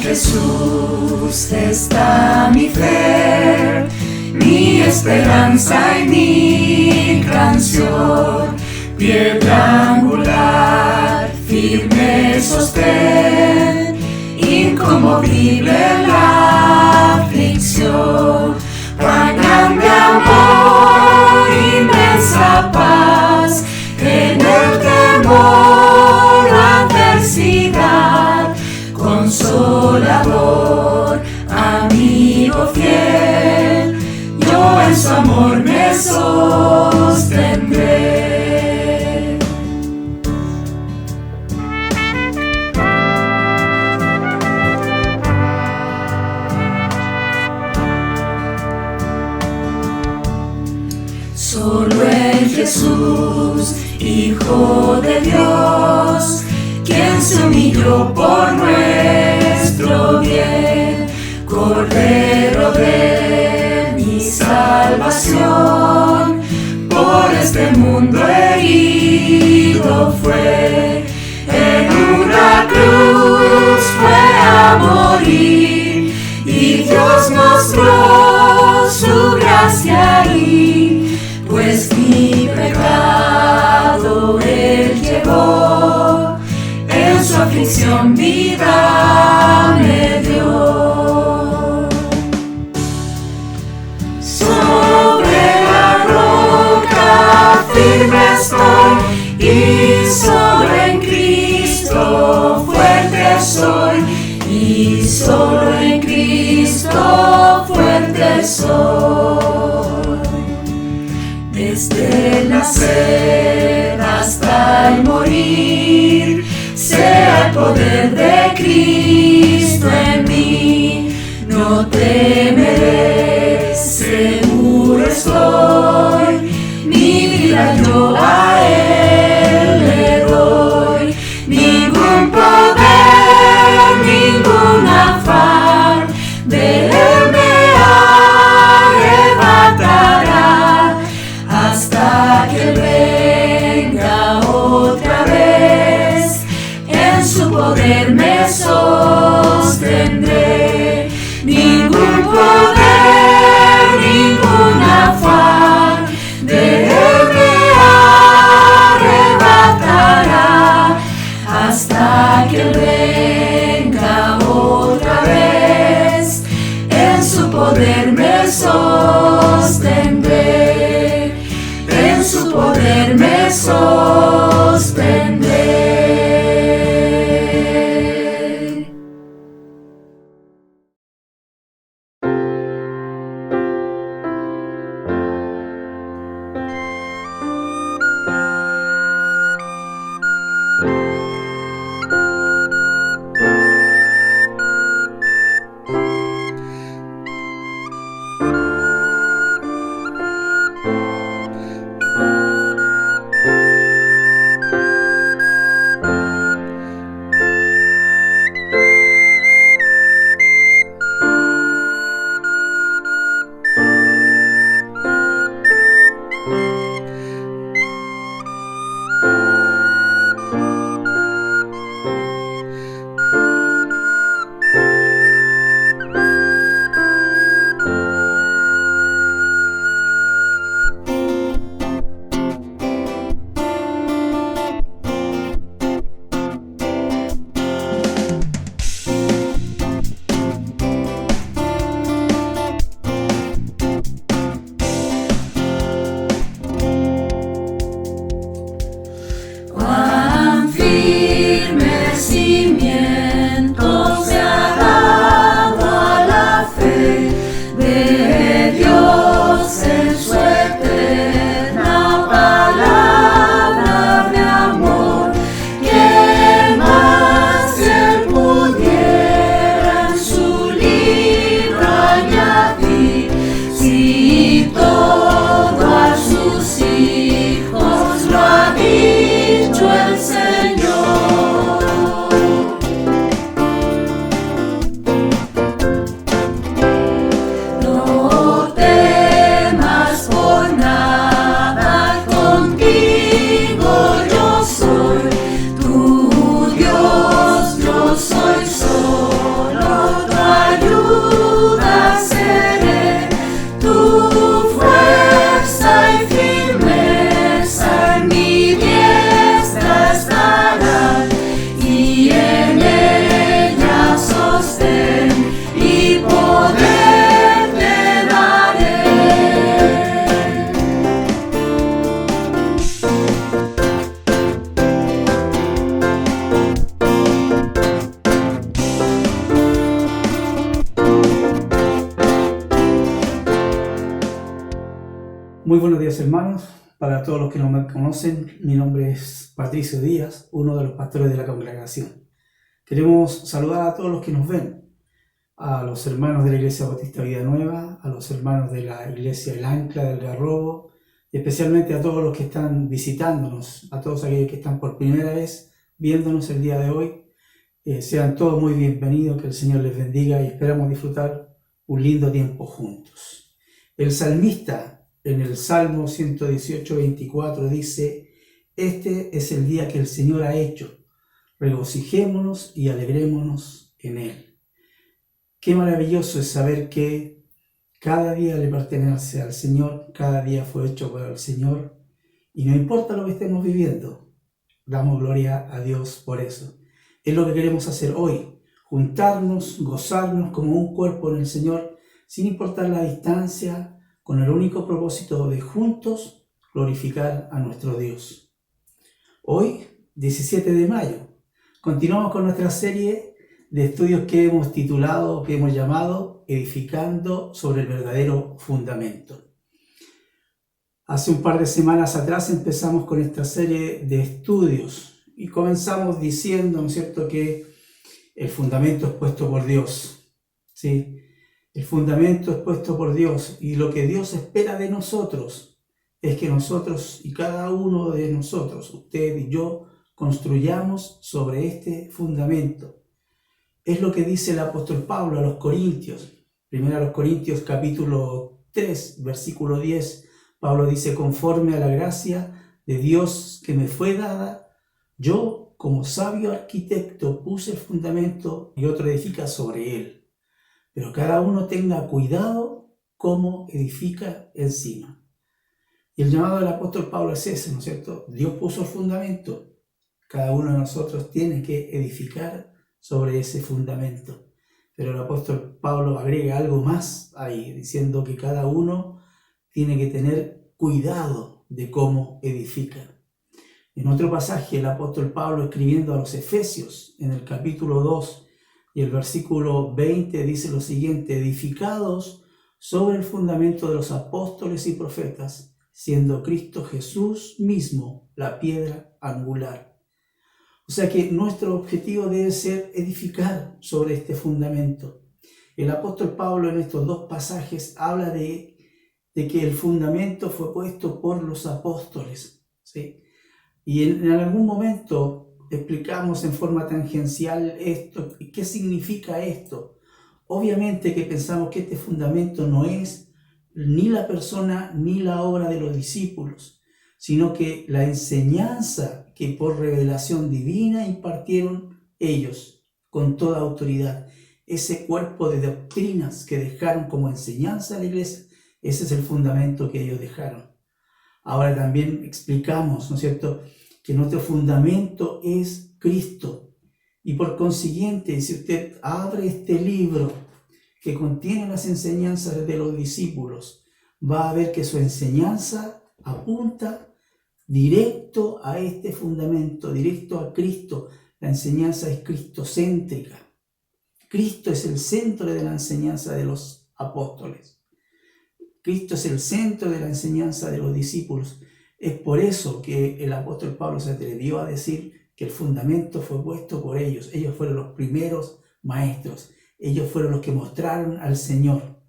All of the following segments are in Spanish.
Jesús está mi fe, mi esperanza y mi canción, piedra angular, firme sostén, inconmovible en la aflicción. Cuán grande amor, inmensa paz, en el temor, adversidad, consolador, amigo fiel, yo en su amor me sostendré. Solo en Jesús, Hijo de Dios, quien se humilló por nuestro bien, Cordero de mi salvación, por este mundo herido fue, en una cruz fue a morir, y Dios mostró su gracia ahí, pues mi pecado Él llevó, en su aflicción vida me dio. Sobre la roca firme estoy, y solo en Cristo fuerte soy, y solo en Cristo fuerte soy. Desde el nacer hasta el morir, sea el poder de Cristo en mí. No temeré, seguro estoy, mi vida yo a Él le doy. Ningún poder, ningún afán de Él me arrebatará, hasta que venga otra vez, en su poder me sostendré. Ningún poder, ningún afán de Él me arrebatará, hasta que venga otra vez, en su poder me sostendré, en su poder me sostendré. Muy buenos días, hermanos. Para todos los que no me conocen, mi nombre es Patricio Díaz, uno de los pastores de la congregación. Queremos saludar a todos los que nos ven, a los hermanos de la Iglesia Bautista Vida Nueva, a los hermanos de la Iglesia El Ancla del Garrobo, y especialmente a todos los que están visitándonos, a todos aquellos que están por primera vez viéndonos el día de hoy. Sean todos muy bienvenidos, que el Señor les bendiga y esperamos disfrutar un lindo tiempo juntos. El salmista en el Salmo 118, 24 dice: Este es el día que el Señor ha hecho, regocijémonos y alegrémonos en Él. Qué maravilloso es saber que cada día le pertenece al Señor, cada día fue hecho por el Señor, y no importa lo que estemos viviendo, damos gloria a Dios por eso. Es lo que queremos hacer hoy, juntarnos, gozarnos como un cuerpo en el Señor, sin importar la distancia, con el único propósito de juntos glorificar a nuestro Dios. Hoy, 17 de mayo, continuamos con nuestra serie de estudios que hemos titulado, que hemos llamado Edificando sobre el verdadero fundamento. Hace un par de semanas atrás empezamos con esta serie de estudios y comenzamos diciendo, ¿no es cierto?, que el fundamento es puesto por Dios, ¿sí? El fundamento es puesto por Dios y lo que Dios espera de nosotros es que nosotros y cada uno de nosotros, usted y yo, construyamos sobre este fundamento. Es lo que dice el apóstol Pablo a los Corintios. Primero a los Corintios capítulo 3, versículo 10, Pablo dice: conforme a la gracia de Dios que me fue dada, yo como sabio arquitecto puse el fundamento y otro edifica sobre él. Pero cada uno tenga cuidado cómo edifica encima. Y el llamado del apóstol Pablo es ese, ¿no es cierto? Dios puso el fundamento. Cada uno de nosotros tiene que edificar sobre ese fundamento. Pero el apóstol Pablo agrega algo más ahí, diciendo que cada uno tiene que tener cuidado de cómo edifica. En otro pasaje, el apóstol Pablo, escribiendo a los Efesios, en el capítulo 2, y el versículo 20 dice lo siguiente: edificados sobre el fundamento de los apóstoles y profetas, siendo Cristo Jesús mismo la piedra angular. O sea que nuestro objetivo debe ser edificar sobre este fundamento. El apóstol Pablo en estos dos pasajes habla de que el fundamento fue puesto por los apóstoles, ¿sí? Y en algún momento explicamos en forma tangencial esto. ¿Qué significa esto? Obviamente que pensamos que este fundamento no es ni la persona ni la obra de los discípulos, sino que la enseñanza que por revelación divina impartieron ellos con toda autoridad. Ese cuerpo de doctrinas que dejaron como enseñanza a la iglesia, ese es el fundamento que ellos dejaron. Ahora también explicamos, ¿no es cierto?, que nuestro fundamento es Cristo. Y por consiguiente, si usted abre este libro que contiene las enseñanzas de los discípulos, va a ver que su enseñanza apunta directo a este fundamento, directo a Cristo. La enseñanza es cristocéntrica. Cristo es el centro de la enseñanza de los apóstoles. Cristo es el centro de la enseñanza de los discípulos. Es por eso que el apóstol Pablo se atrevió a decir que el fundamento fue puesto por ellos. Ellos fueron los primeros maestros. Ellos fueron los que mostraron al Señor.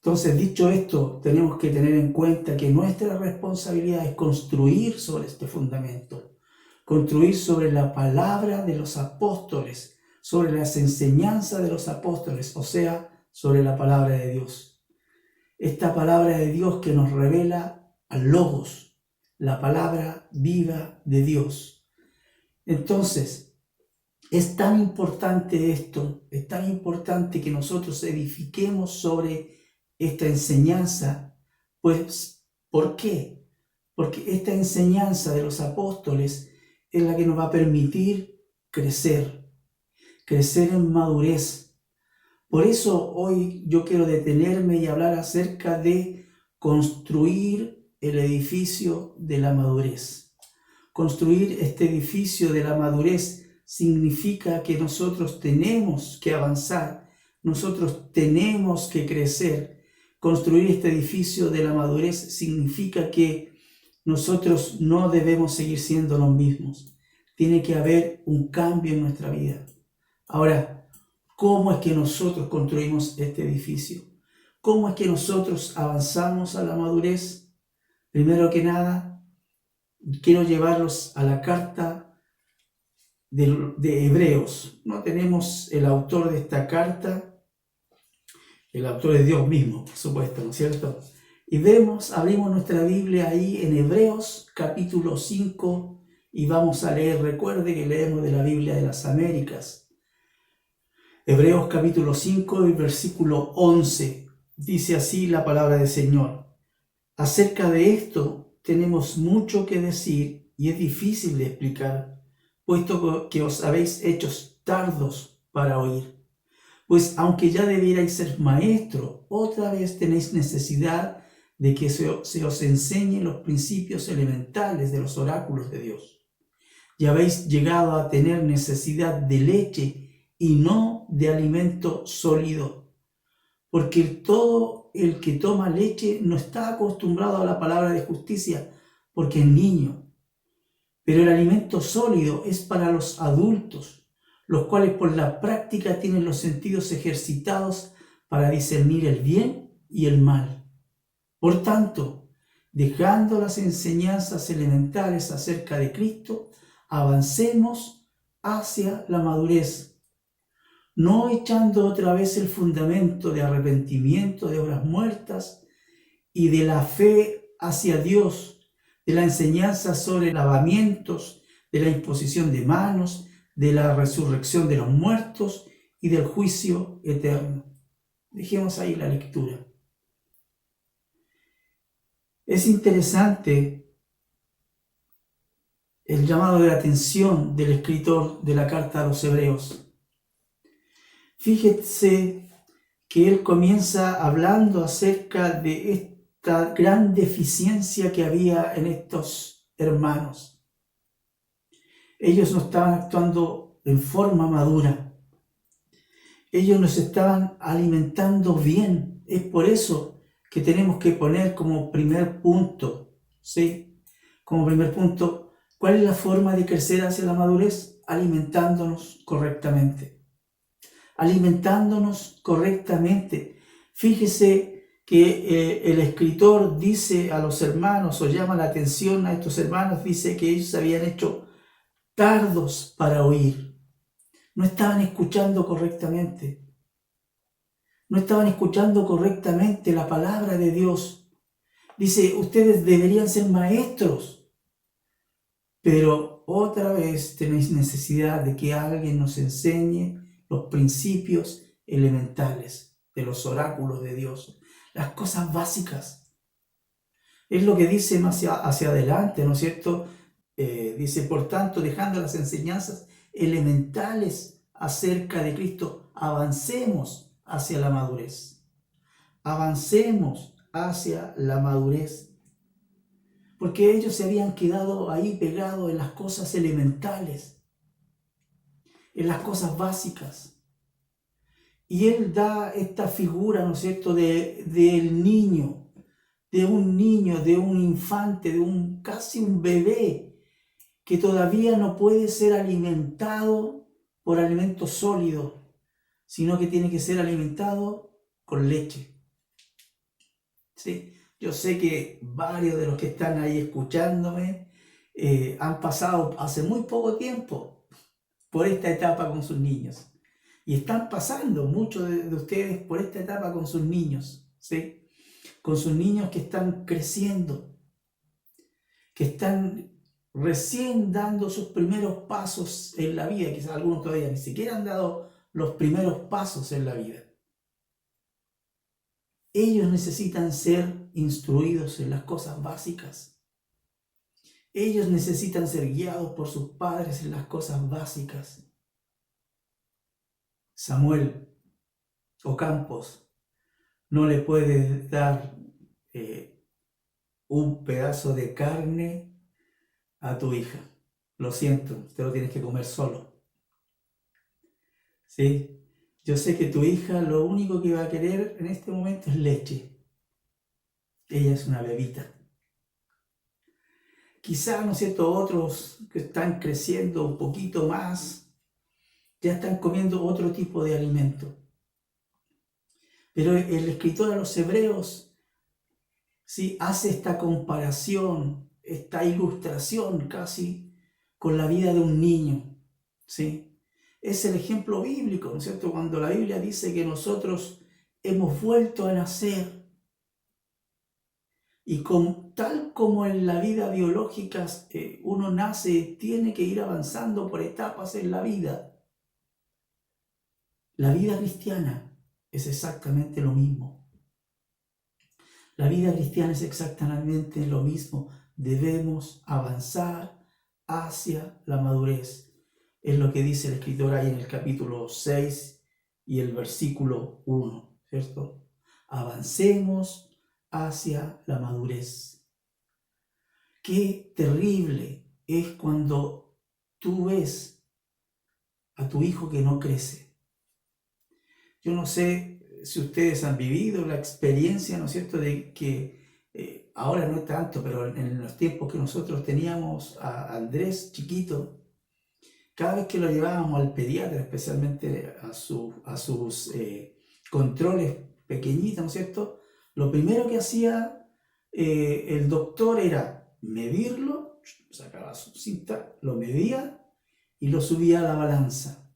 Entonces, dicho esto, tenemos que tener en cuenta que nuestra responsabilidad es construir sobre este fundamento. Construir sobre la palabra de los apóstoles, sobre las enseñanzas de los apóstoles, o sea, sobre la palabra de Dios. Esta palabra de Dios que nos revela al Logos, la palabra viva de Dios. Entonces, es tan importante esto, es tan importante que nosotros edifiquemos sobre esta enseñanza. Pues, ¿por qué? Porque esta enseñanza de los apóstoles es la que nos va a permitir crecer en madurez. Por eso hoy yo quiero detenerme y hablar acerca de construir el edificio de la madurez. Construir este edificio de la madurez significa que nosotros tenemos que avanzar, nosotros tenemos que crecer, Construir este edificio de la madurez significa que nosotros no debemos seguir siendo los mismos. Tiene que haber un cambio en nuestra vida. Ahora, ¿cómo es que nosotros construimos este edificio? ¿Cómo es que nosotros avanzamos a la madurez? Primero que nada, quiero llevarlos a la carta de Hebreos. No tenemos el autor de esta carta. El autor es Dios mismo, por supuesto, ¿no es cierto? Y abrimos nuestra Biblia ahí en Hebreos capítulo 5 y vamos a leer, recuerde que leemos de la Biblia de las Américas. Hebreos capítulo 5 y versículo 11, dice así la palabra del Señor. Acerca de esto tenemos mucho que decir y es difícil de explicar, puesto que os habéis hecho tardos para oír. Pues aunque ya debierais ser maestro, otra vez tenéis necesidad de que se os enseñen los principios elementales de los oráculos de Dios. Ya habéis llegado a tener necesidad de leche y no de alimento sólido, porque todo el que toma leche no está acostumbrado a la palabra de justicia, porque es niño. Pero el alimento sólido es para los adultos, los cuales por la práctica tienen los sentidos ejercitados para discernir el bien y el mal. Por tanto, dejando las enseñanzas elementales acerca de Cristo, avancemos hacia la madurez, no echando otra vez el fundamento de arrepentimiento de obras muertas y de la fe hacia Dios, de la enseñanza sobre lavamientos, de la imposición de manos, de la resurrección de los muertos y del juicio eterno. Dejemos ahí la lectura. Es interesante el llamado de atención del escritor de la carta a los Hebreos. Fíjese que él comienza hablando acerca de esta gran deficiencia que había en estos hermanos. Ellos no estaban actuando en forma madura. Ellos nos estaban alimentando bien. Es por eso que tenemos que poner como primer punto, ¿sí? Como primer punto, ¿cuál es la forma de crecer hacia la madurez? Alimentándonos correctamente. Alimentándonos correctamente. Fíjese que el escritor dice a los hermanos, o llama la atención a estos hermanos, dice que ellos habían hecho tardos para oír. No estaban escuchando correctamente. No estaban escuchando correctamente la palabra de Dios. Dice, ustedes deberían ser maestros, pero otra vez tenéis necesidad de que alguien nos enseñe los principios elementales de los oráculos de Dios, las cosas básicas. Es lo que dice más hacia adelante, ¿no es cierto? Dice, por tanto, dejando las enseñanzas elementales acerca de Cristo, avancemos hacia la madurez. Avancemos hacia la madurez. Porque ellos se habían quedado ahí pegados en las cosas elementales, en las cosas básicas. Y él da esta figura, ¿no es cierto?, del niño, de un infante, casi un bebé, que todavía no puede ser alimentado por alimento sólido, sino que tiene que ser alimentado con leche. ¿Sí? Yo sé que varios de los que están ahí escuchándome han pasado hace muy poco tiempo por esta etapa con sus niños. Y están pasando muchos de ustedes por esta etapa con sus niños, ¿sí? Con sus niños que están creciendo, que están recién dando sus primeros pasos en la vida. Quizás algunos todavía ni siquiera han dado los primeros pasos en la vida. Ellos necesitan ser instruidos en las cosas básicas. Ellos necesitan ser guiados por sus padres en las cosas básicas. Samuel Ocampos no le puede dar un pedazo de carne a tu hija. Lo siento, te lo tienes que comer solo. ¿Sí? Yo sé que tu hija lo único que va a querer en este momento es leche. Ella es una bebita. Quizá, ¿no es cierto?, otros que están creciendo un poquito más, ya están comiendo otro tipo de alimento. Pero el escritor a los Hebreos, sí, hace esta comparación, esta ilustración casi con la vida de un niño, ¿sí? Es el ejemplo bíblico, ¿no es cierto?, cuando la Biblia dice que nosotros hemos vuelto a nacer. Y tal como en la vida biológica uno nace, tiene que ir avanzando por etapas en la vida cristiana es exactamente lo mismo. La vida cristiana es exactamente lo mismo. Debemos avanzar hacia la madurez. Es lo que dice el escritor ahí en el capítulo 6 y el versículo 1, ¿cierto? Avancemos hacia la madurez. Qué terrible es cuando tú ves a tu hijo que no crece. Yo no sé si ustedes han vivido la experiencia, ¿no es cierto?, de que ahora no es tanto, pero en los tiempos que nosotros teníamos a Andrés chiquito, cada vez que lo llevábamos al pediatra, especialmente a sus controles pequeñitos, ¿no es cierto?, lo primero que hacía el doctor era medirlo, sacaba su cinta, lo medía y lo subía a la balanza.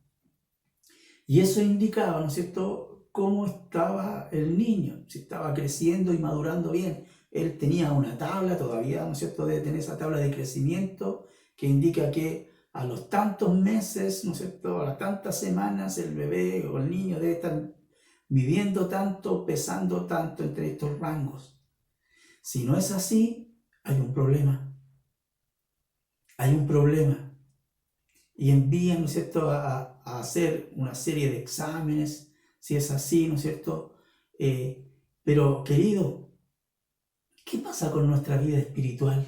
Y eso indicaba, ¿no es cierto?, cómo estaba el niño, si estaba creciendo y madurando bien. Él tenía una tabla todavía, ¿no es cierto?, debe tener esa tabla de crecimiento que indica que a los tantos meses, ¿no es cierto?, a las tantas semanas el bebé o el niño debe estar midiendo tanto, pesando tanto entre estos rangos. Si no es así, hay un problema. Hay un problema. Y envían, ¿no es cierto?, a hacer una serie de exámenes, si es así, ¿no es cierto? Pero, querido, ¿qué pasa con nuestra vida espiritual?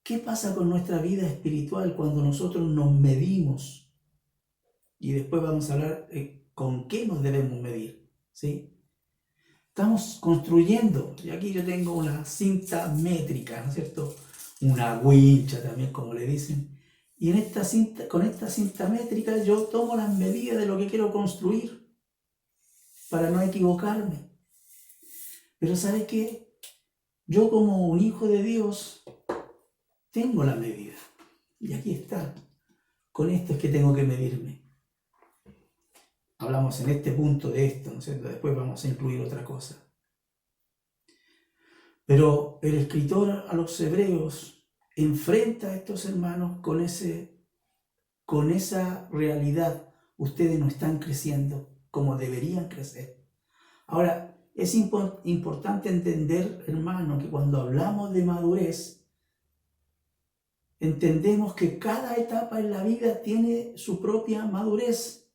¿Qué pasa con nuestra vida espiritual cuando nosotros nos medimos? Y después vamos a hablar con qué nos debemos medir, ¿sí? Estamos construyendo, y aquí yo tengo una cinta métrica, ¿no es cierto?, una wincha también, como le dicen, y con esta cinta métrica yo tomo las medidas de lo que quiero construir para no equivocarme. Pero ¿sabe qué? Yo como un hijo de Dios tengo la medida, y aquí está, con esto es que tengo que medirme. Hablamos en este punto de esto, ¿no es cierto? Después vamos a incluir otra cosa. Pero el escritor a los Hebreos enfrenta a estos hermanos con esa realidad. Ustedes no están creciendo como deberían crecer. Ahora, es importante entender, hermano, que cuando hablamos de madurez, entendemos que cada etapa en la vida tiene su propia madurez.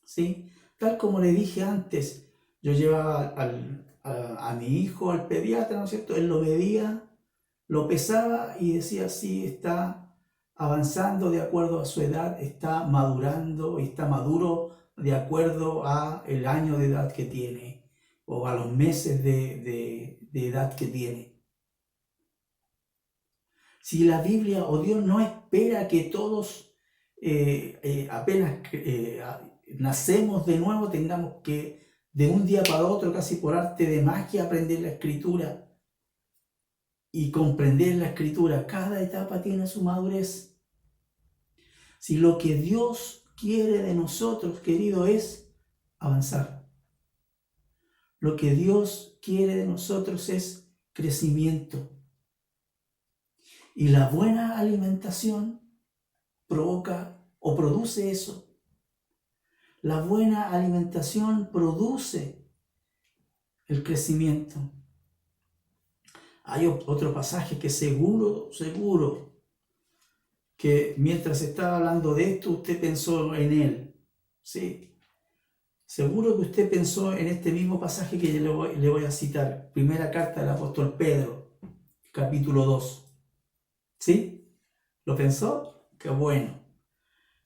¿Sí? Tal como le dije antes, yo llevaba a mi hijo al pediatra, ¿no es cierto? Él lo medía, lo pesaba y decía, sí, está avanzando de acuerdo a su edad, está madurando y está maduro de acuerdo a el año de edad que tiene o a los meses de edad que tiene. Si la Biblia o Dios no espera que todos apenas nacemos de nuevo tengamos que de un día para otro, casi por arte de magia, aprender la escritura y comprender la escritura. Cada etapa tiene su madurez. Si lo que Dios quiere de nosotros, querido, es avanzar. Lo que Dios quiere de nosotros es crecimiento. Y la buena alimentación provoca o produce eso. La buena alimentación produce el crecimiento. Hay otro pasaje que seguro, que mientras estaba hablando de esto, usted pensó en él. ¿Sí? Seguro que usted pensó en este mismo pasaje que le voy a citar. Primera carta del apóstol Pedro, capítulo 2. ¿Sí? ¿Lo pensó? Qué bueno.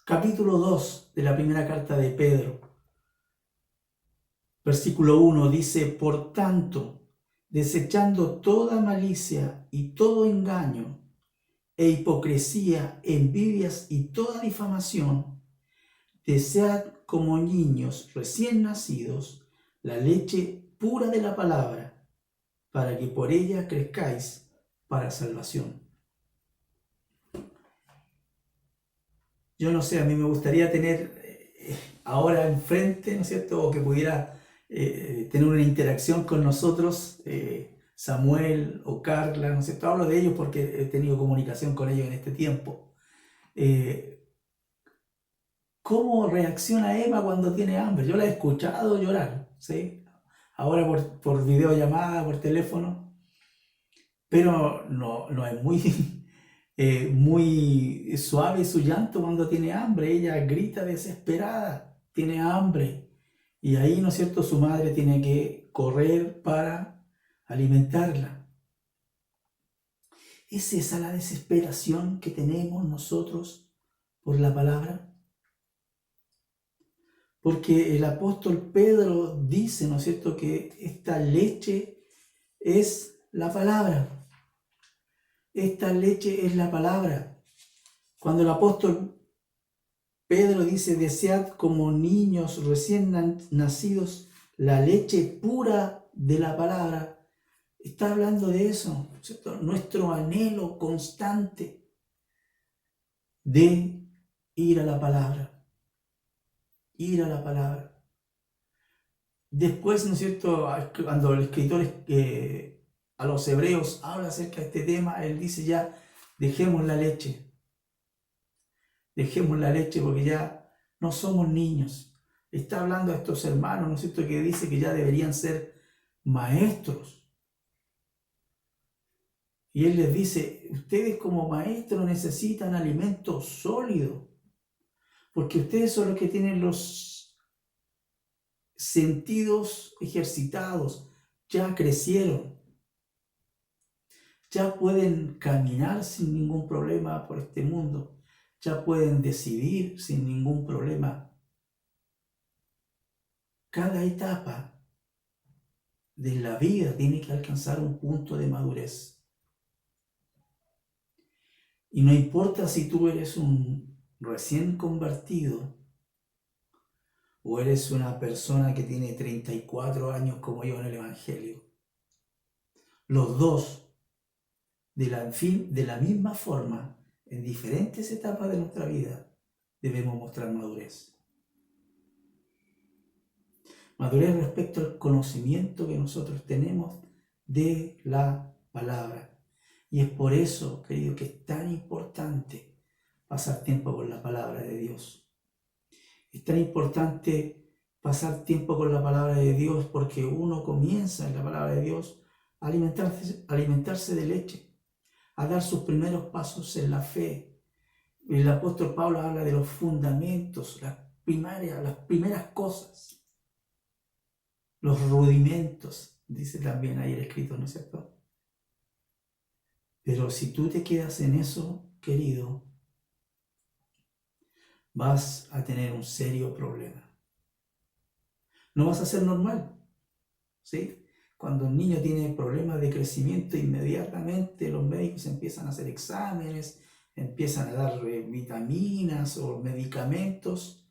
Capítulo 2 de la primera carta de Pedro. Versículo 1 dice, por tanto, desechando toda malicia y todo engaño, e hipocresía, envidias y toda difamación, desead como niños recién nacidos la leche pura de la palabra, para que por ella crezcáis para salvación. Yo no sé, a mí me gustaría tener ahora enfrente, ¿no es cierto?, o que pudiera tener una interacción con nosotros, Samuel o Carla, ¿no es cierto? Hablo de ellos porque he tenido comunicación con ellos en este tiempo. ¿Cómo reacciona Emma cuando tiene hambre? Yo la he escuchado llorar, ¿sí? Ahora por videollamada, por teléfono, pero no es muy, muy suave su llanto cuando tiene hambre. Ella grita desesperada, tiene hambre. Y ahí, ¿no es cierto?, su madre tiene que correr para alimentarla. ¿Es esa la desesperación que tenemos nosotros por la palabra? Porque el apóstol Pedro dice, ¿no es cierto?, que esta leche es la palabra. Esta leche es la palabra. Cuando el apóstol Pedro dice, desead como niños recién nacidos la leche pura de la palabra, está hablando de eso, ¿cierto? Nuestro anhelo constante de ir a la palabra. Ir a la palabra. Después, ¿no es cierto?, cuando el escritor a los hebreos habla acerca de este tema, él dice ya, dejemos la leche. Dejemos la leche porque ya no somos niños. Está hablando a estos hermanos, ¿no es cierto?, que dice que ya deberían ser maestros. Y él les dice, ustedes como maestros necesitan alimento sólido, porque ustedes son los que tienen los sentidos ejercitados, ya crecieron, ya pueden caminar sin ningún problema por este mundo, ya pueden decidir sin ningún problema. Cada etapa de la vida tiene que alcanzar un punto de madurez. Y no importa si tú eres un recién convertido o eres una persona que tiene 34 años como yo en el Evangelio. Los dos, de la misma forma, en diferentes etapas de nuestra vida, debemos mostrar madurez. Madurez respecto al conocimiento que nosotros tenemos de la palabra. Y es por eso, querido, que es tan importante pasar tiempo con la palabra de Dios. Es tan importante pasar tiempo con la palabra de Dios porque uno comienza en la palabra de Dios a alimentarse de leche, a dar sus primeros pasos en la fe. El apóstol Pablo habla de los fundamentos, las primeras cosas, los rudimentos, dice también ahí el escrito, ¿no es cierto? Pero si tú te quedas en eso, querido, vas a tener un serio problema. No vas a ser normal, ¿sí? Cuando un niño tiene problemas de crecimiento, inmediatamente los médicos empiezan a hacer exámenes, empiezan a dar vitaminas o medicamentos,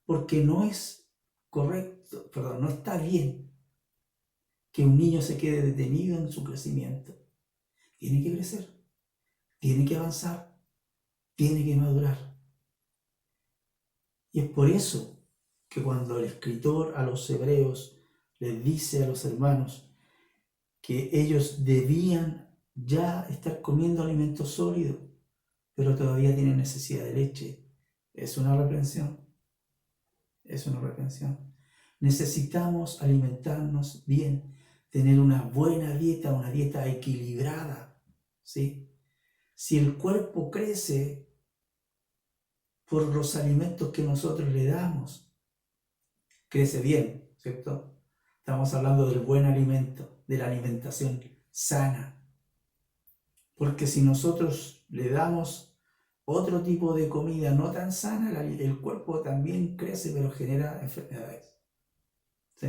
porque no es correcto, no está bien que un niño se quede detenido en su crecimiento. Tiene que crecer, tiene que avanzar, tiene que madurar. Y es por eso que cuando el escritor a los hebreos les dice a los hermanos que ellos debían ya estar comiendo alimento sólido, pero todavía tienen necesidad de leche, es una reprensión. Es una reprensión. Necesitamos alimentarnos bien, tener una buena dieta, una dieta equilibrada, ¿sí? Si el cuerpo crece por los alimentos que nosotros le damos, crece bien, ¿cierto? Estamos hablando del buen alimento, de la alimentación sana. Porque si nosotros le damos otro tipo de comida no tan sana, el cuerpo también crece, pero genera enfermedades. ¿Sí?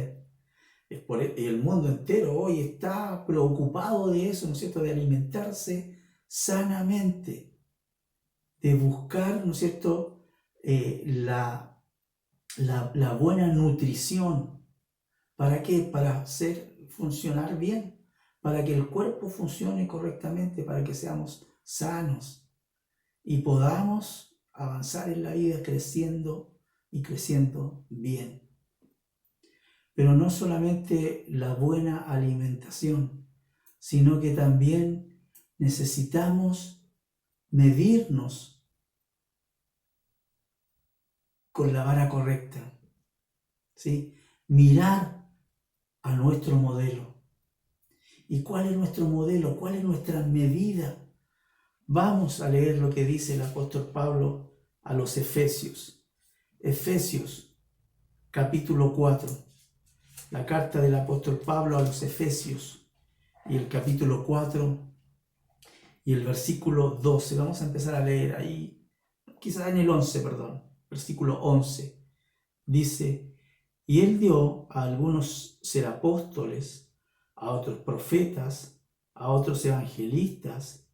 Y el mundo entero hoy está preocupado de eso, ¿no es cierto?, de alimentarse sanamente, de buscar, ¿no es cierto?, la buena nutrición. ¿Para qué? Para hacer funcionar bien, para que el cuerpo funcione correctamente, para que seamos sanos y podamos avanzar en la vida creciendo y creciendo bien. Pero no solamente la buena alimentación, sino que también necesitamos medirnos con la vara correcta, ¿sí? Mirar a nuestro modelo. ¿Y cuál es nuestro modelo? ¿Cuál es nuestra medida? Vamos a leer lo que dice el apóstol Pablo a los Efesios. Efesios, capítulo 4. La carta del apóstol Pablo a los Efesios y el capítulo 4 y el versículo 12. Vamos a empezar a leer ahí, quizás en el 11, perdón, versículo 11. Dice, y él dio a algunos ser apóstoles, a otros profetas, a otros evangelistas,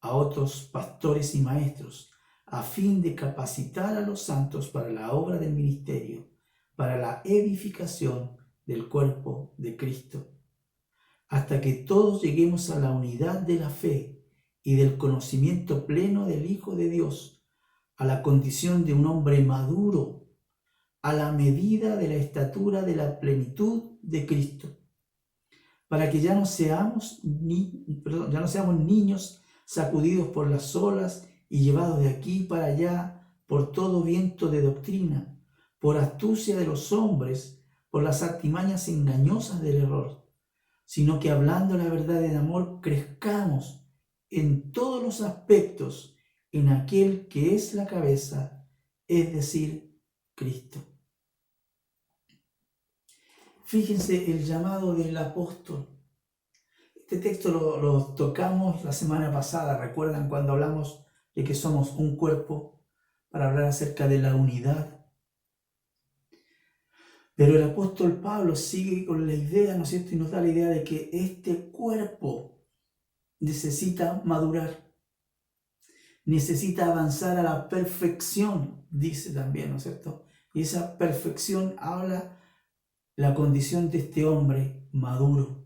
a otros pastores y maestros, a fin de capacitar a los santos para la obra del ministerio, para la edificación del cuerpo de Cristo, hasta que todos lleguemos a la unidad de la fe y del conocimiento pleno del Hijo de Dios, a la condición de un hombre maduro, a la medida de la estatura de la plenitud de Cristo, para que ya no seamos niños sacudidos por las olas y llevados de aquí para allá por todo viento de doctrina, por astucia de los hombres, por las artimañas engañosas del error, sino que hablando la verdad en amor, crezcamos en todos los aspectos en aquel que es la cabeza, es decir, Cristo. Fíjense el llamado del apóstol. Este texto lo tocamos la semana pasada. ¿Recuerdan cuando hablamos de que somos un cuerpo? Para hablar acerca de la unidad. Pero el apóstol Pablo sigue con la idea, ¿no es cierto? Y nos da la idea de que este cuerpo necesita madurar. Necesita avanzar a la perfección, dice también, ¿no es cierto? Y esa perfección habla la condición de este hombre maduro.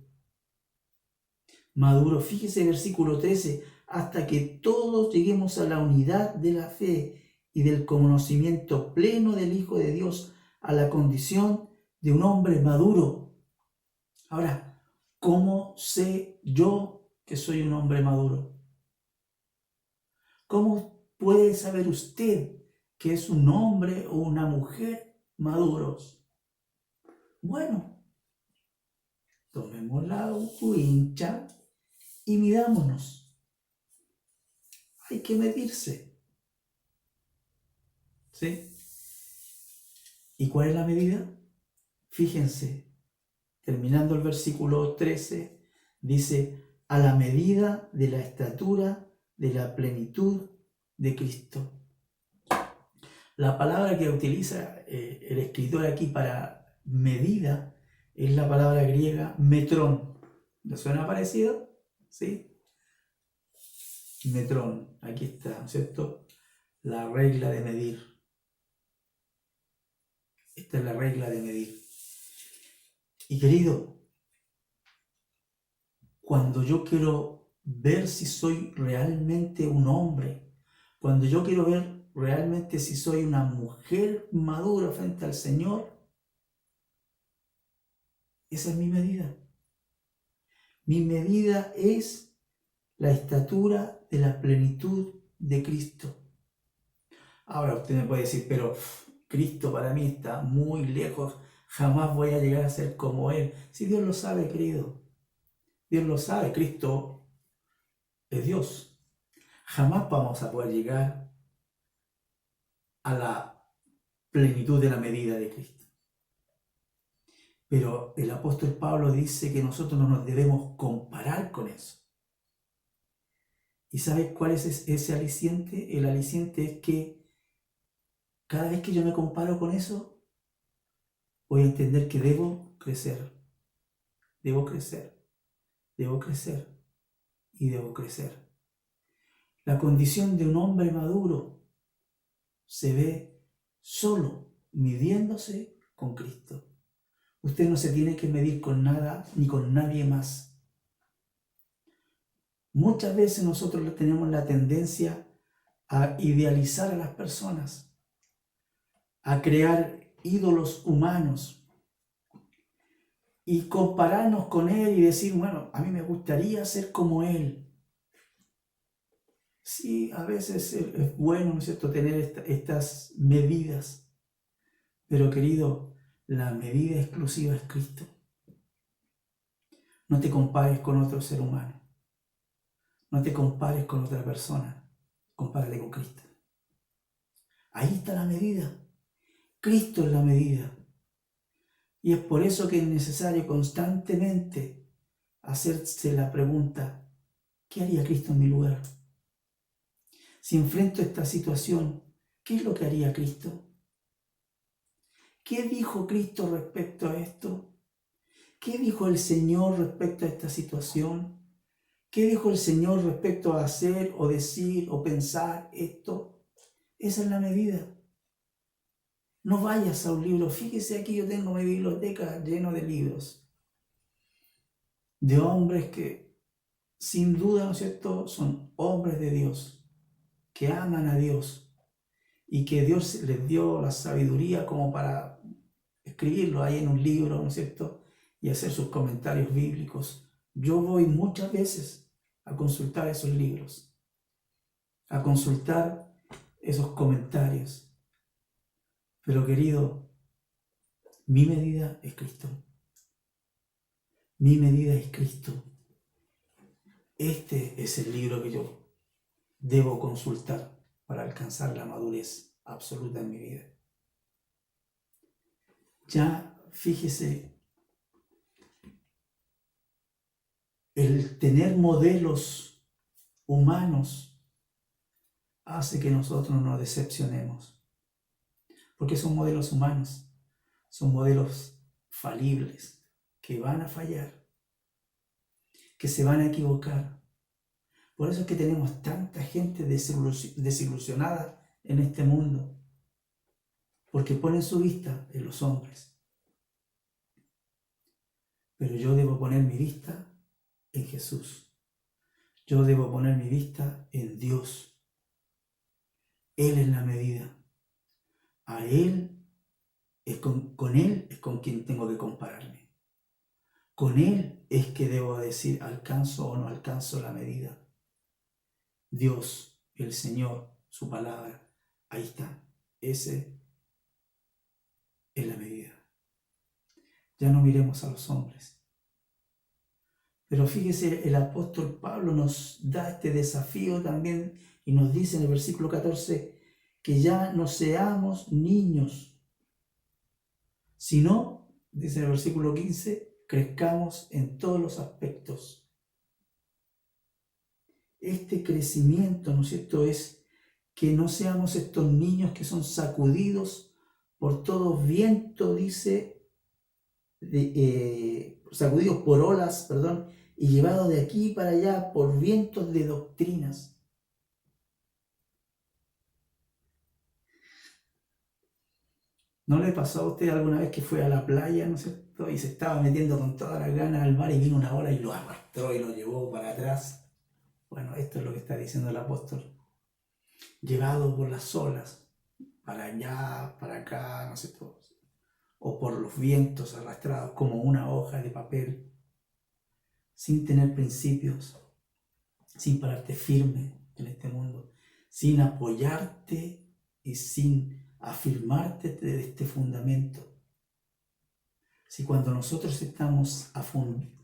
Maduro, fíjese el versículo 13, hasta que todos lleguemos a la unidad de la fe y del conocimiento pleno del Hijo de Dios, a la condición de un hombre maduro. Ahora, ¿cómo sé yo que soy un hombre maduro? ¿Cómo puede saber usted que es un hombre o una mujer maduros? Bueno, tomemos la wincha y midámonos. Hay que medirse. ¿Sí? ¿Y cuál es la medida? Fíjense, terminando el versículo 13, dice, a la medida de la estatura de la plenitud de Cristo. La palabra que utiliza el escritor aquí para medida es la palabra griega metrón. ¿Le suena parecido? ¿Sí? Metrón, aquí está, ¿no es cierto? La regla de medir. Esta es la regla de medir. Y querido, cuando yo quiero ver si soy realmente un hombre, cuando yo quiero ver realmente si soy una mujer madura frente al Señor, esa es mi medida. Mi medida es la estatura de la plenitud de Cristo. Ahora usted me puede decir, pero Cristo para mí está muy lejos, jamás voy a llegar a ser como Él. Si Dios lo sabe, querido, Dios lo sabe, Cristo es Dios. Jamás vamos a poder llegar a la plenitud de la medida de Cristo. Pero el apóstol Pablo dice que nosotros no nos debemos comparar con eso. ¿Y sabes cuál es ese aliciente? El aliciente es que cada vez que yo me comparo con eso, voy a entender que debo crecer. debo crecer, debo crecer y debo crecer. La condición de un hombre maduro se ve solo midiéndose con Cristo. Usted no se tiene que medir con nada ni con nadie más. Muchas veces nosotros tenemos la tendencia a idealizar a las personas, a crear ídolos humanos y compararnos con él y decir, bueno, a mí me gustaría ser como él. Sí, a veces es bueno, ¿no es cierto?, tener estas medidas, pero querido, la medida exclusiva es Cristo. No te compares con otro ser humano, no te compares con otra persona, compárate con Cristo. Ahí está la medida, Cristo es la medida. Y es por eso que es necesario constantemente hacerse la pregunta, ¿qué haría Cristo en mi lugar? Si enfrento esta situación, ¿qué es lo que haría Cristo? ¿Qué dijo Cristo respecto a esto? ¿Qué dijo el Señor respecto a esta situación? ¿Qué dijo el Señor respecto a hacer o decir o pensar esto? Esa es la medida. No vayas a un libro. Fíjese, aquí yo tengo mi biblioteca llena de libros. De hombres que, sin duda, ¿no es cierto?, son hombres de Dios, que aman a Dios y que Dios les dio la sabiduría como para escribirlo ahí en un libro, ¿no es cierto?, y hacer sus comentarios bíblicos. Yo voy muchas veces a consultar esos libros, a consultar esos comentarios. Pero querido, mi medida es Cristo. Mi medida es Cristo. Este es el libro que yo debo consultar para alcanzar la madurez absoluta en mi vida. Ya fíjese, el tener modelos humanos hace que nosotros nos decepcionemos, porque son modelos humanos, son modelos falibles, que van a fallar, que se van a equivocar. Por eso es que tenemos tanta gente desilusionada en este mundo, porque ponen su vista en los hombres. Pero yo debo poner mi vista en Jesús. Yo debo poner mi vista en Dios. Él es la medida. A Él, con Él es con quien tengo que compararme. Con Él es que debo decir, ¿alcanzo o no alcanzo la medida? Dios, el Señor, su palabra, ahí está. Ese es la medida. Ya no miremos a los hombres. Pero fíjese, el apóstol Pablo nos da este desafío también y nos dice en el versículo 14 que ya no seamos niños, sino, dice en el versículo 15, crezcamos en todos los aspectos. Este crecimiento, ¿no es cierto?, es que no seamos estos niños que son sacudidos por todo viento, dice, sacudidos por olas, perdón, y llevados de aquí para allá por vientos de doctrinas. ¿No le pasó a usted alguna vez que fue a la playa, ¿no es cierto?, y se estaba metiendo con todas las ganas al mar y vino una ola y lo arrastró y lo llevó para atrás? Bueno, esto es lo que está diciendo el apóstol. Llevado por las olas, para allá, para acá, no sé, todo, o por los vientos arrastrados como una hoja de papel, sin tener principios, sin pararte firme en este mundo, sin apoyarte y sin afirmarte de este fundamento. Si cuando nosotros estamos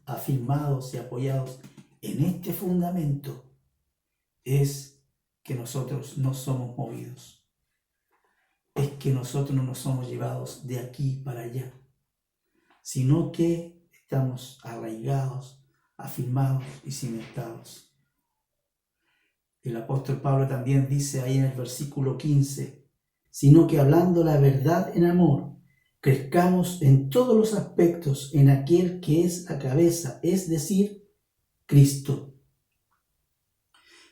afirmados y apoyados en este fundamento, es que nosotros no somos movidos, es que nosotros no nos somos llevados de aquí para allá, sino que estamos arraigados, afirmados y cimentados. El apóstol Pablo también dice ahí en el versículo 15, sino que hablando la verdad en amor, crezcamos en todos los aspectos en aquel que es la cabeza, es decir, Cristo.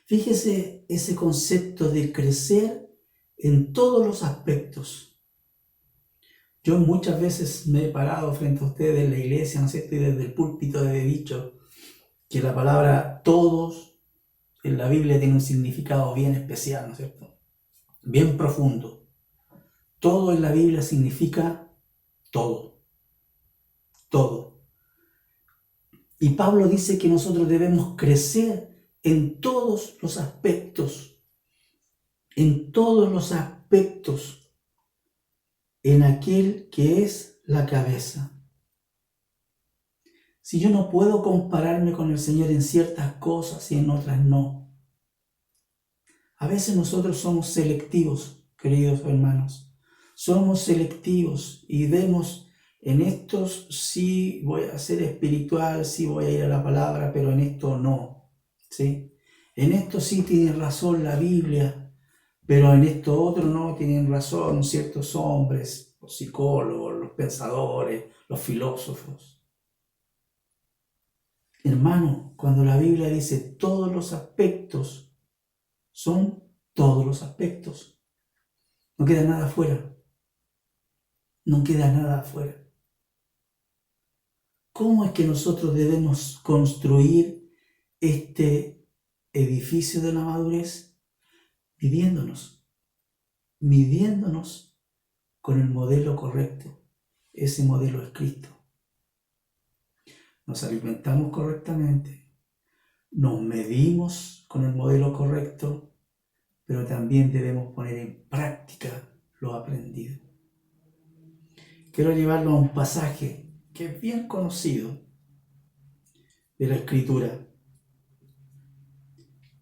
Fíjese ese concepto de crecer en todos los aspectos. Yo muchas veces me he parado frente a ustedes en la iglesia, ¿no es cierto? Y desde el púlpito he dicho que la palabra todos en la Biblia tiene un significado bien especial, ¿no es cierto? Bien profundo. Todo en la Biblia significa todo. Todo. Y Pablo dice que nosotros debemos crecer en todos los aspectos. En todos los aspectos. En aquel que es la cabeza. Si yo no puedo compararme con el Señor en ciertas cosas y en otras no. A veces nosotros somos selectivos, queridos hermanos. Somos selectivos y vemos en estos sí voy a ser espiritual, sí voy a ir a la palabra, pero en esto no. ¿Sí? En esto sí tiene razón la Biblia, pero en esto otro no tienen razón ciertos hombres, los psicólogos, los pensadores, los filósofos. Hermano, cuando la Biblia dice todos los aspectos, son todos los aspectos. No queda nada afuera. No queda nada afuera. ¿Cómo es que nosotros debemos construir este edificio de la madurez? Midiéndonos con el modelo correcto. Ese modelo es Cristo. Nos alimentamos correctamente, nos medimos con el modelo correcto, pero también debemos poner en práctica lo aprendido. Quiero llevarlo a un pasaje que es bien conocido de la Escritura.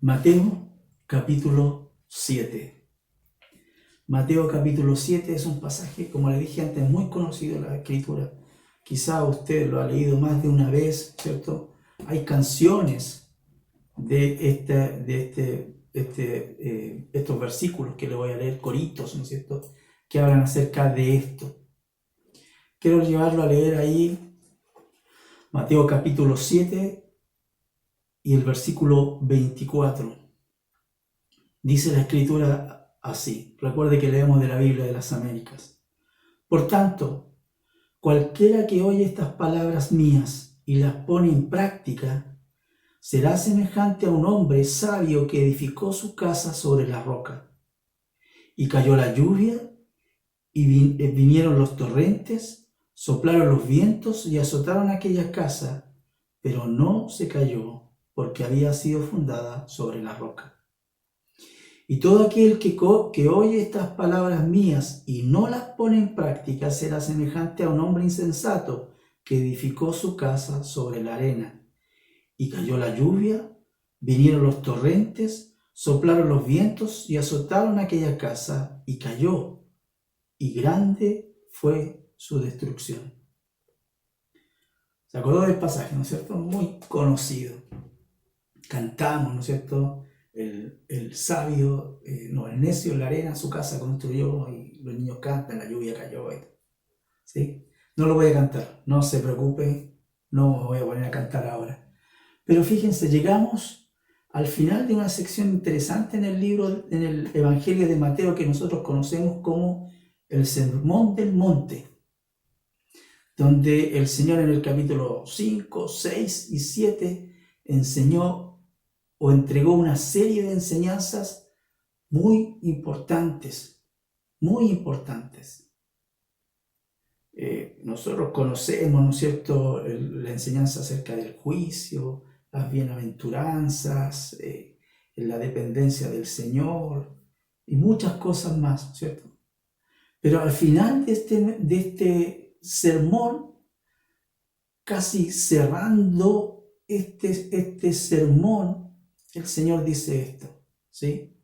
Mateo capítulo 7. Mateo capítulo 7 es un pasaje, como le dije antes, muy conocido en la Escritura. Quizá usted lo ha leído más de una vez, ¿cierto? Hay canciones de estos versículos que le voy a leer, coritos, ¿no es cierto?, que hablan acerca de esto. Quiero llevarlo a leer ahí, Mateo capítulo 7 y el versículo 24. Dice la Escritura así. Recuerde que leemos de la Biblia de las Américas. Por tanto, cualquiera que oye estas palabras mías y las pone en práctica, será semejante a un hombre sabio que edificó su casa sobre la roca. Y cayó la lluvia, y vinieron los torrentes, soplaron los vientos y azotaron aquella casa, pero no se cayó, porque había sido fundada sobre la roca. Y todo aquel que oye estas palabras mías y no las pone en práctica será semejante a un hombre insensato que edificó su casa sobre la arena. Y cayó la lluvia, vinieron los torrentes, soplaron los vientos y azotaron aquella casa, y cayó, y grande fue su destrucción. ¿Se acordó del pasaje, no es cierto? Muy conocido. Cantamos, ¿no es cierto? El sabio, el necio en la arena su casa construyó, y los niños cantan, la lluvia cayó. ¿Sí? No lo voy a cantar, no se preocupe, no me voy a poner a cantar ahora. Pero fíjense, llegamos al final de una sección interesante en el libro, en el Evangelio de Mateo, que nosotros conocemos como el Sermón del Monte, donde el Señor en el capítulo 5, 6 y 7 enseñó o entregó una serie de enseñanzas muy importantes, muy importantes. Nosotros conocemos, ¿no es cierto?, la enseñanza acerca del juicio, las bienaventuranzas, la dependencia del Señor y muchas cosas más, ¿cierto? Pero al final de este sermón, casi cerrando este sermón, el Señor dice esto, ¿sí?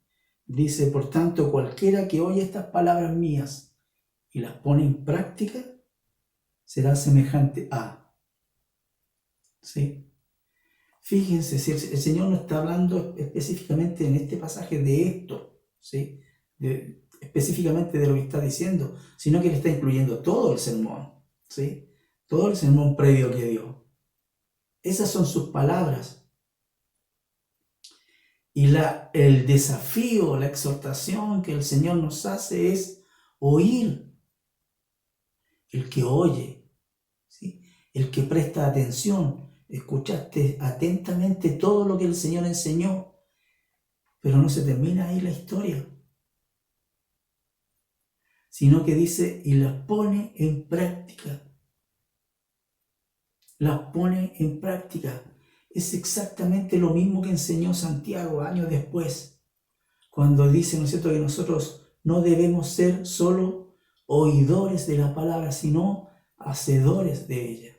Dice, por tanto, cualquiera que oye estas palabras mías y las pone en práctica, será semejante a, ¿sí? Fíjense, si el Señor no está hablando específicamente en este pasaje de esto, ¿sí? específicamente de lo que está diciendo, sino que le está incluyendo todo el sermón, ¿sí? Todo el sermón previo que dio. Esas son sus palabras. Y el desafío, la exhortación que el Señor nos hace es oír. El que oye, ¿sí? El que presta atención. Escuchaste atentamente todo lo que el Señor enseñó, pero no se termina ahí la historia, sino que dice, y las pone en práctica. Las pone en práctica. Es exactamente lo mismo que enseñó Santiago años después, cuando dice, ¿no es cierto?, que nosotros no debemos ser solo oidores de la palabra, sino hacedores de ella.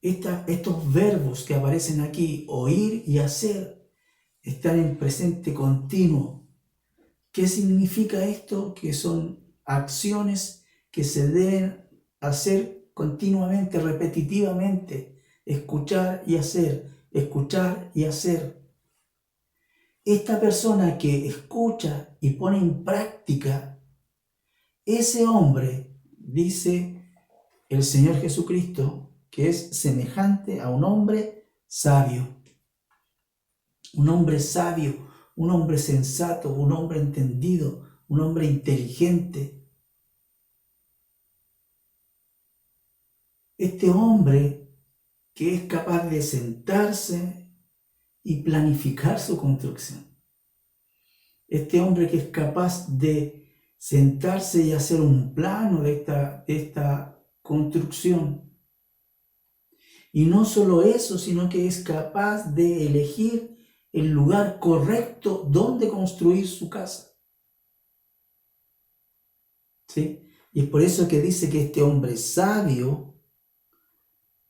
Estos verbos que aparecen aquí, oír y hacer, están en presente continuo. ¿Qué significa esto? Que son acciones que se deben hacer continuamente, repetitivamente. Escuchar y hacer, escuchar y hacer. Esta persona que escucha y pone en práctica, ese hombre, dice el Señor Jesucristo, que es semejante a un hombre sabio. Un hombre sabio, un hombre sensato, un hombre entendido, un hombre inteligente. Este hombre que es capaz de sentarse y planificar su construcción. Este hombre que es capaz de sentarse y hacer un plano de esta construcción. Y no solo eso, sino que es capaz de elegir el lugar correcto donde construir su casa. ¿Sí? Y es por eso que dice que este hombre sabio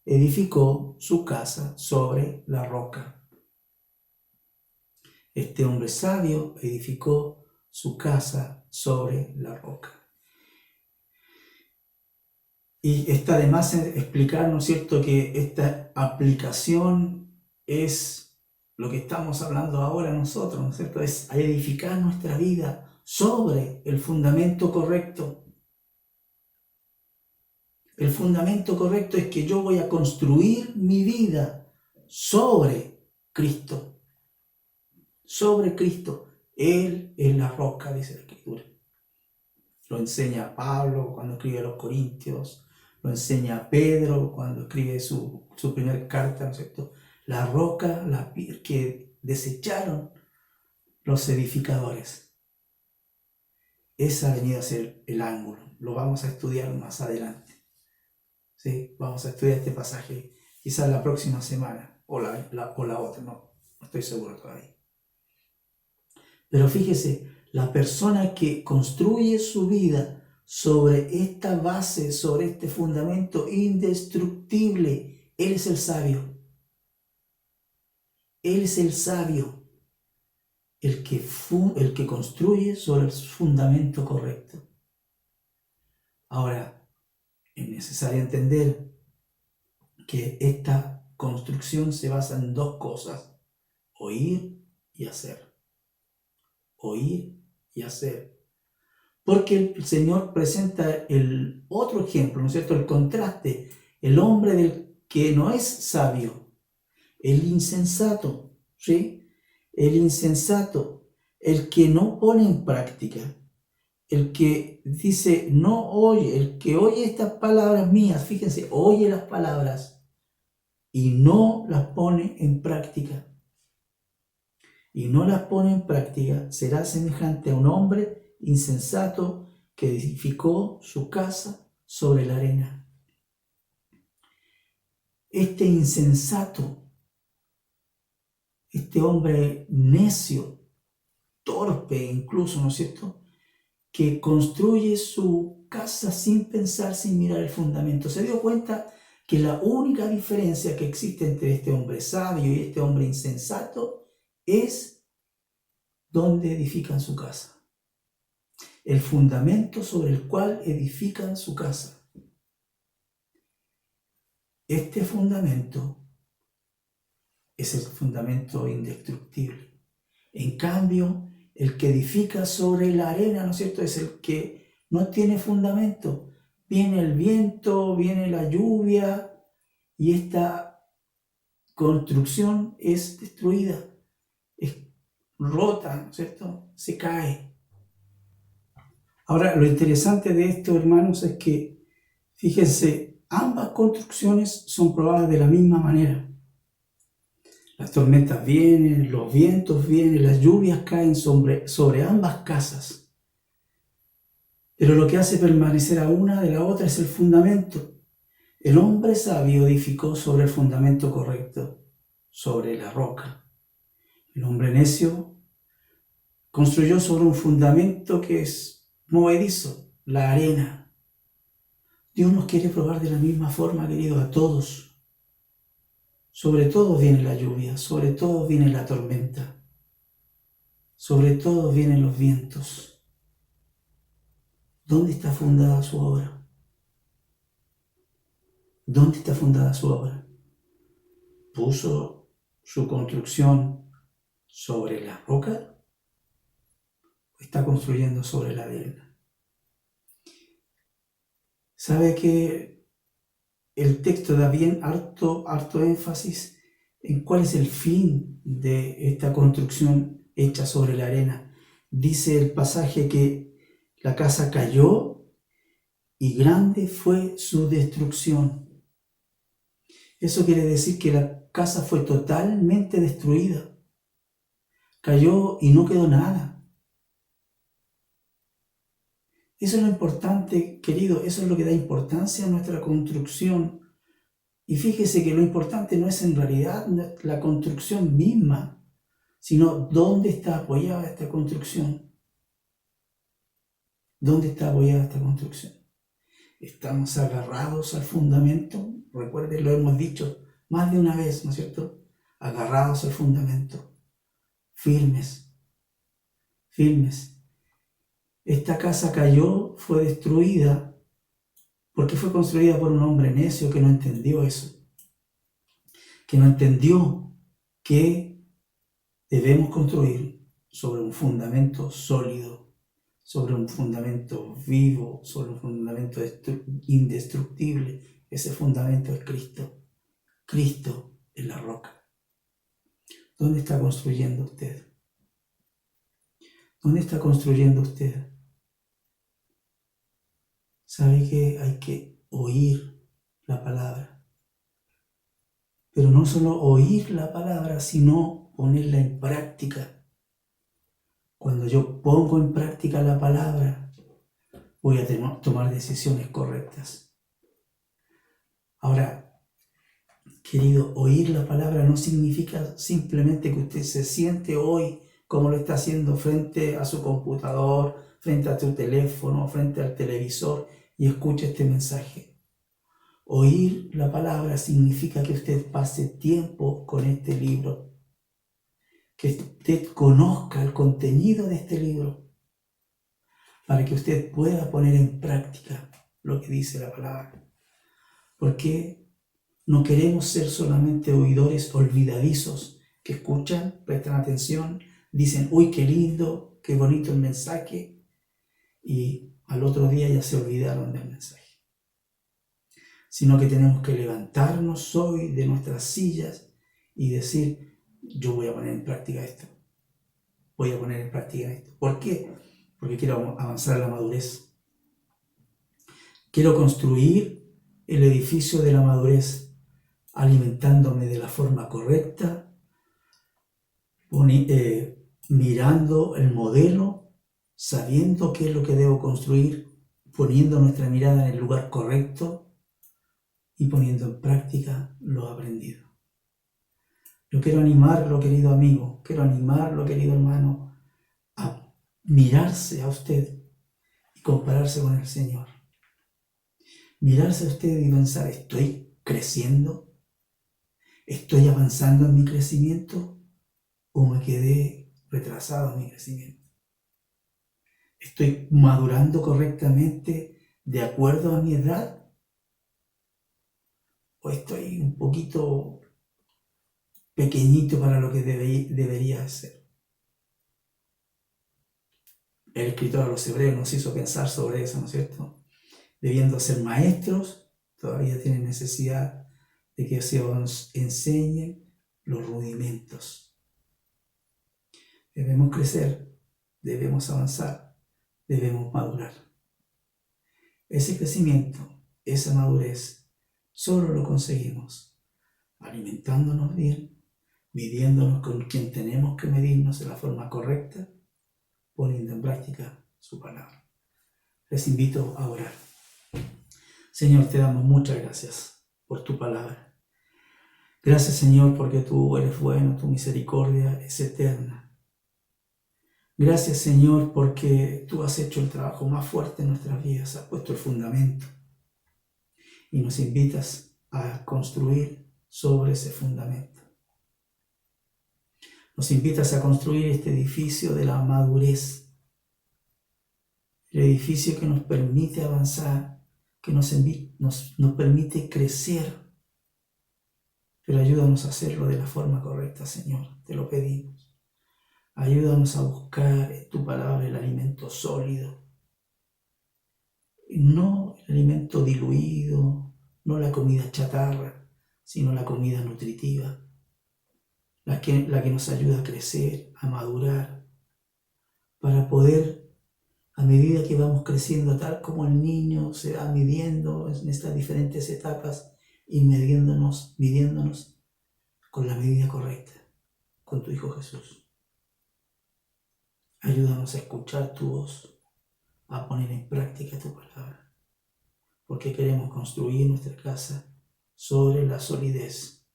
edificó su casa sobre la roca. Este hombre sabio edificó su casa sobre la roca. Y está de más explicar, ¿no es cierto?, que esta aplicación es lo que estamos hablando ahora nosotros, ¿no es cierto?, es edificar nuestra vida sobre el fundamento correcto. El fundamento correcto es que yo voy a construir mi vida sobre Cristo. Sobre Cristo. Él es la roca, dice la Escritura. Lo enseña Pablo cuando escribe a los Corintios. Lo enseña Pedro cuando escribe su primera carta, ¿no es cierto? La roca que desecharon los edificadores. Esa ha venido a ser el ángulo. Lo vamos a estudiar más adelante. ¿Sí? Vamos a estudiar este pasaje quizás la próxima semana o la otra, no estoy seguro todavía. Pero fíjese, la persona que construye su vida sobre esta base, sobre este fundamento indestructible, él es el sabio. Él es el sabio, el que construye sobre el fundamento correcto. Ahora, es necesario entender que esta construcción se basa en dos cosas: oír y hacer. Oír y hacer. Porque el Señor presenta el otro ejemplo, ¿no es cierto?, el contraste, el hombre del que no es sabio, el insensato, ¿sí? El insensato, el que no pone en práctica, el que dice no oye, el que oye estas palabras mías, fíjense, oye las palabras y no las pone en práctica. Y no las pone en práctica, será semejante a un hombre insensato que edificó su casa sobre la arena. Este insensato, este hombre necio, torpe incluso, ¿no es cierto?, que construye su casa sin pensar, sin mirar el fundamento, se dio cuenta que la única diferencia que existe entre este hombre sabio y este hombre insensato es dónde edifican su casa. El fundamento sobre el cual edifican su casa. Este fundamento es el fundamento indestructible. En cambio, el que edifica sobre la arena, ¿no es cierto? Es el que no tiene fundamento. Viene el viento, viene la lluvia y esta construcción es destruida, es rota, ¿no es cierto? Se cae. Ahora, lo interesante de esto, hermanos, es que, fíjense, ambas construcciones son probadas de la misma manera. Las tormentas vienen, los vientos vienen, las lluvias caen sobre ambas casas. Pero lo que hace permanecer a una de la otra es el fundamento. El hombre sabio edificó sobre el fundamento correcto, sobre la roca. El hombre necio construyó sobre un fundamento que es movedizo, la arena. Dios nos quiere probar de la misma forma, queridos, a todos. Sobre todo viene la lluvia, sobre todo viene la tormenta, sobre todo vienen los vientos. ¿Dónde está fundada su obra? ¿Dónde está fundada su obra? ¿Puso su construcción sobre la roca o está construyendo sobre la arena? ¿Sabe que el texto da bien harto énfasis en cuál es el fin de esta construcción hecha sobre la arena? Dice el pasaje que la casa cayó y grande fue su destrucción. Eso quiere decir que la casa fue totalmente destruida. Cayó y no quedó nada. Eso es lo importante, querido, eso es lo que da importancia a nuestra construcción. Y fíjese que lo importante no es en realidad la construcción misma, sino dónde está apoyada esta construcción. ¿Dónde está apoyada esta construcción? ¿Estamos agarrados al fundamento? Recuerden, lo hemos dicho más de una vez, ¿no es cierto? Agarrados al fundamento, firmes, firmes. Esta casa cayó, fue destruida, porque fue construida por un hombre necio que no entendió eso, que no entendió que debemos construir sobre un fundamento sólido, sobre un fundamento vivo, sobre un fundamento indestructible. Ese fundamento es Cristo. Cristo es la roca. ¿Dónde está construyendo usted? ¿Dónde está construyendo usted? ¿Sabe que hay que oír la palabra? Pero no solo oír la palabra, sino ponerla en práctica. Cuando yo pongo en práctica la palabra, voy a tomar decisiones correctas. Ahora, querido, oír la palabra no significa simplemente que usted se siente hoy como lo está haciendo frente a su computador, frente a tu teléfono, frente al televisor y escuche este mensaje. Oír la palabra significa que usted pase tiempo con este libro, que usted conozca el contenido de este libro, para que usted pueda poner en práctica lo que dice la palabra. Porque no queremos ser solamente oidores olvidadizos que escuchan, prestan atención, dicen, uy, qué lindo, qué bonito el mensaje, y al otro día ya se olvidaron del mensaje. Sino que tenemos que levantarnos hoy de nuestras sillas y decir, yo voy a poner en práctica esto. Voy a poner en práctica esto. ¿Por qué? Porque quiero avanzar a la madurez. Quiero construir el edificio de la madurez, alimentándome de la forma correcta, mirando el modelo, sabiendo qué es lo que debo construir, poniendo nuestra mirada en el lugar correcto y poniendo en práctica lo aprendido. Yo quiero animarlo, querido amigo, quiero animarlo, querido hermano, a mirarse a usted y compararse con el Señor. Mirarse a usted y pensar, ¿estoy creciendo? ¿Estoy avanzando en mi crecimiento? ¿O me quedé retrasado en mi crecimiento? ¿Estoy madurando correctamente de acuerdo a mi edad? ¿O estoy un poquito pequeñito para lo que debería ser? el escritor a los Hebreos nos hizo pensar sobre eso, ¿no es cierto? Debiendo ser maestros, todavía tienen necesidad de que se os enseñen los rudimentos. Debemos crecer, debemos avanzar, debemos madurar. Ese crecimiento, esa madurez, solo lo conseguimos alimentándonos bien, midiéndonos con quien tenemos que medirnos de la forma correcta, poniendo en práctica su palabra. Les invito a orar. Señor, te damos muchas gracias por tu palabra. Gracias, Señor, porque tú eres bueno, tu misericordia es eterna. Gracias, Señor, porque tú has hecho el trabajo más fuerte en nuestras vidas, has puesto el fundamento y nos invitas a construir sobre ese fundamento. Nos invitas a construir este edificio de la madurez, el edificio que nos permite avanzar, que nos permite crecer, pero ayúdanos a hacerlo de la forma correcta, Señor, te lo pedimos. Ayúdanos a buscar en tu palabra el alimento sólido, no el alimento diluido, no la comida chatarra, sino la comida nutritiva, la que nos ayuda a crecer, a madurar, para poder, a medida que vamos creciendo, tal como el niño se va midiendo en estas diferentes etapas, y midiéndonos con la medida correcta, con tu Hijo Jesús. Ayúdanos a escuchar tu voz, a poner en práctica tu palabra, porque queremos construir nuestra casa sobre la solidez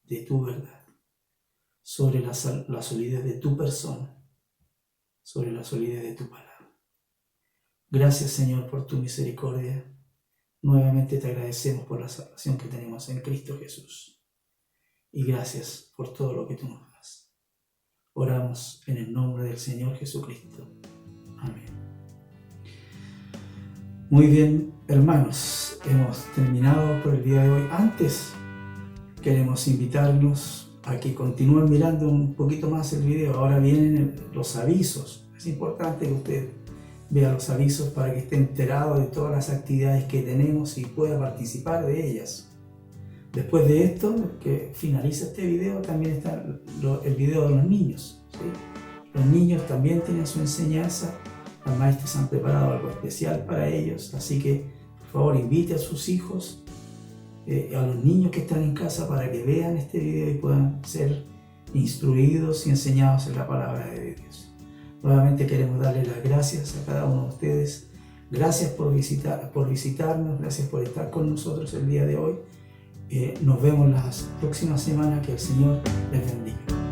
de tu verdad, sobre la solidez de tu persona, sobre la solidez de tu palabra. Gracias, Señor, por tu misericordia. Nuevamente te agradecemos por la salvación que tenemos en Cristo Jesús. Y gracias por todo lo que tú nos das. Oramos en el nombre del Señor Jesucristo. Amén. Muy bien, hermanos, hemos terminado por el día de hoy. Antes, queremos invitarlos a que continúen mirando un poquito más el video. Ahora vienen los avisos. Es importante que usted vea los avisos para que esté enterado de todas las actividades que tenemos y pueda participar de ellas. Después de esto, que finaliza este video, también está el video de los niños, ¿sí? Los niños también tienen su enseñanza. Los maestros han preparado algo especial para ellos, así que por favor invite a sus hijos, a los niños que están en casa, para que vean este video y puedan ser instruidos y enseñados en la palabra de Dios. Nuevamente queremos darle las gracias a cada uno de ustedes. Gracias por visitarnos, gracias por estar con nosotros el día de hoy. Nos vemos la próxima semana. Que el Señor les bendiga.